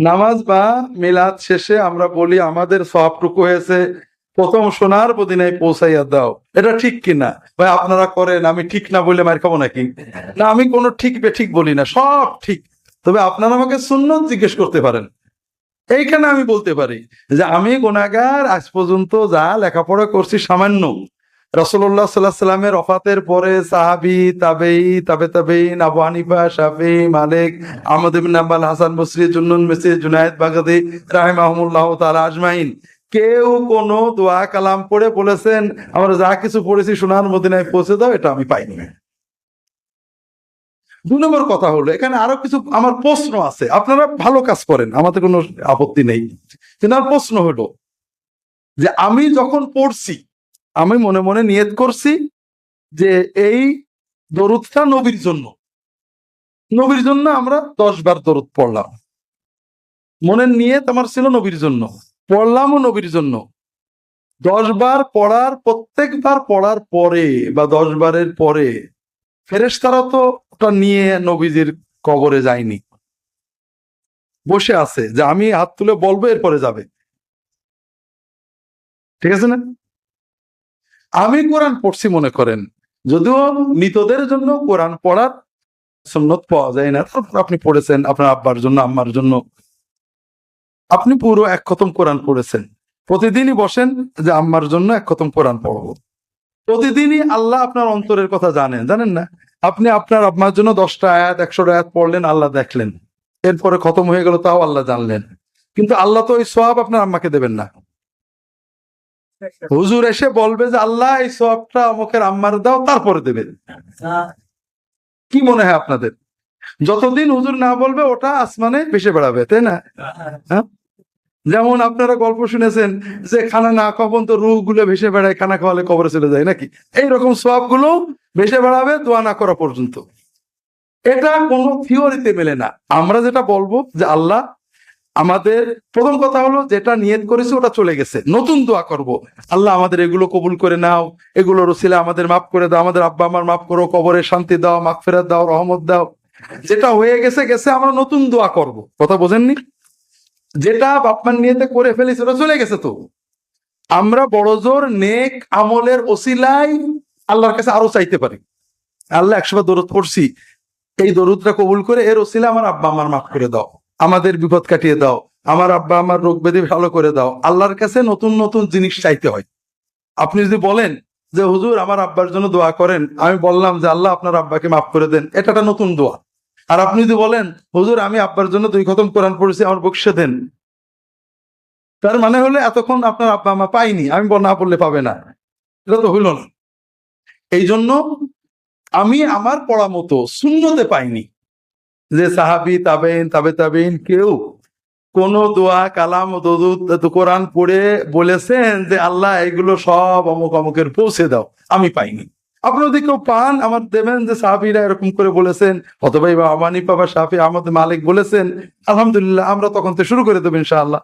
নামাজ বা মিলাদ শেষে আমরা বলি আমাদের সওয়াবটুকু হয়েছে প্রথম সোনার মদিনায় পৌঁছাইয়া দাও, এটা ঠিক কিনা? ভাই আপনারা করেন, আমি ঠিক না বলে মার খাবো নাকি? না, আমি কোনো ঠিক বেঠিক বলি না, সব ঠিক। তবে আপনারা আমাকে সুন্নত জিজ্ঞেস করতে পারেন। এইখানে আমি বলতে পারি যে আমি গুনাহগার, আজ পর্যন্ত যা লেখাপড়া করছি সামান্য। রাসূলুল্লাহ সাল্লাল্লাহু আলাইহি ওয়াসাল্লামের ওফাতের পরে সাহাবী, তাবেঈ, তাবেঈন, আবু হানিফা, শাফিঈ, মালিক, আহমদ ইবনে হাম্বল, হাসান বসরি, জুন্নুন মিসরি, জুনায়েদ বাগদাদী রাহিমাহুমুল্লাহ তাআলা আজমাইন, কেউ কোনো দোয়া কালাম পড়ে বলেছেন আমরা যা কিছু পড়েছি সোনার মদিনায় পৌঁছে দাও, এটা আমি পাইনি। 2 নম্বর কথা হলো, এখানে আরো কিছু আমার প্রশ্ন আছে। আপনারা ভালো কাজ করেন, আমাদের কোনো আপত্তি নেই, কিন্তু আমার প্রশ্ন হলো যে আমি যখন পড়ছি, আমি মনে মনে নিয়ত করছি যে এই দরুদটা নবীর জন্য, নবীর জন্য আমরা 10 বার দরুদ পড়লাম। মনের নিয়ত আমার ছিল নবীর জন্য, পড়লামও নবীর জন্য। 10 বার পড়ার, প্রত্যেকবার পড়ার পরে বা 10 বারের পরে ফেরেশতারা তো ওটা নিয়ে নবীজির কবরে যায়নি, বসে আছে যে আমি হাত তুলে বলবো এরপরে যাবে, ঠিক আছে না? আমি কোরআন পড়ছি মনে করেন, যদিও মৃতদের জন্য কোরআন পড়ার সুন্নত পাওয়া যায় না, আপনি পড়েছেন আপনার আব্বার জন্য, আম্মার জন্য, আপনি পুরো 1 খতম কোরআন পড়েছেন। প্রতিদিনই বসেন যে আম্মার জন্য 1 খতম কোরআন পড়বো। প্রতিদিনই আল্লাহ আপনার অন্তরের কথা জানেন, জানেন না? আপনি আপনার আম্মার জন্য 10টা আয়াত, 100টা আয়াত পড়লেন, আল্লাহ দেখলেন, এরপরে খতম হয়ে গেল, তাও আল্লাহ জানলেন। কিন্তু আল্লাহ তো ওই সওয়াব আপনার আম্মাকে দেবেন না। হুজুর এসে বলবে যে আল্লাহ এই সওয়াবটা অমুকের আম্মার দাও, তারপরে দেবেন। কি মনে হয় আপনাদের? যতদিন হুজুর না বলবে ওটা আসমানে ভেসে বেড়াবে, তাই না? হ্যাঁ, যেমন আপনারা গল্প শুনেছেন যে খানা না খাওয়া পর্যন্ত রূহ গুলো ভেসে বেড়ায়, খানা খাওয়ালে কবরে চলে যায় নাকি? এইরকম সওয়াব গুলো ভেসে বেড়াবে দোয়া না করা পর্যন্ত। এটা কোনো থিওরিতে মেলে না। আমরা যেটা বলবো যে আল্লাহ আমাদের, প্রথম কথা হলো যেটা নিয়ত করেছে ওটা চলে গেছে, নতুন দোয়া করব, আল্লাহ আমাদের এগুলো কবুল করে নাও, এগুলোর ওসিলা আমাদের মাফ করে দাও, আমাদের আব্বা আমার মাফ করো, কবরে শান্তি দাও, মাগফিরাত দাও, রহমত দাও। যেটা হয়ে গেছে গেছে, আমরা নতুন দোয়া করব। কথা বোঝেননি? যেটা বাপমার নিয়তে করে ফেলেছে ওটা চলে গেছে। তো আমরা বড় জোর নেক আমলের ওসিলায় আল্লাহর কাছে আরো চাইতে পারি, আল্লাহ 100 বার দরুদ পড়ছি, এই দরুদটা কবুল করে এর ওসিলা আমার আব্বা আমার মাফ করে দাও, আমাদের বিপদ কাটিয়ে দাও, আমার আব্বা আমার রোগ ব্যাধি ভালো করে দাও। আল্লাহর কাছে নতুন নতুন জিনিস চাইতে হয়। আপনি যদি বলেন যে হুজুর আমার আব্বার জন্য দোয়া করেন, আমি বললাম যে আল্লাহ আপনার আব্বাকে মাফ করে দেন, এটা একটা নতুন দোয়া। আর আপনি যদি বলেন হুজুর আমি আব্বার জন্য 2 খতম কোরআন পড়েছি, আমার বকশে দেন, তার মানে হলে এতক্ষণ আপনার আব্বা আমা পাইনি, আমি না পড়লে পাবে না, এটা তো হইল না। এই জন্য আমি আমার পড়া মতো সুন্নতে পাইনি যে সাহাবী, তাবেঈন কেউ কোন দোয়া কালাম ও দরুদ কোরআন পড়ে বলেছেন যে আল্লাহ এগুলো সব অমুক অমুকের পৌঁছে দাও, আমি পাইনি। আপনারা যদি কেউ পান আমার দেবেন যে সাহাবীরা এরকম করে বলেছেন, অথবা ইমাম আবু হানিফা বা শাফি, আহমদ, মালিক বলেছেন, আলহামদুলিল্লাহ, আমরা তখন তো শুরু করে দেবো ইনশাআল্লাহ।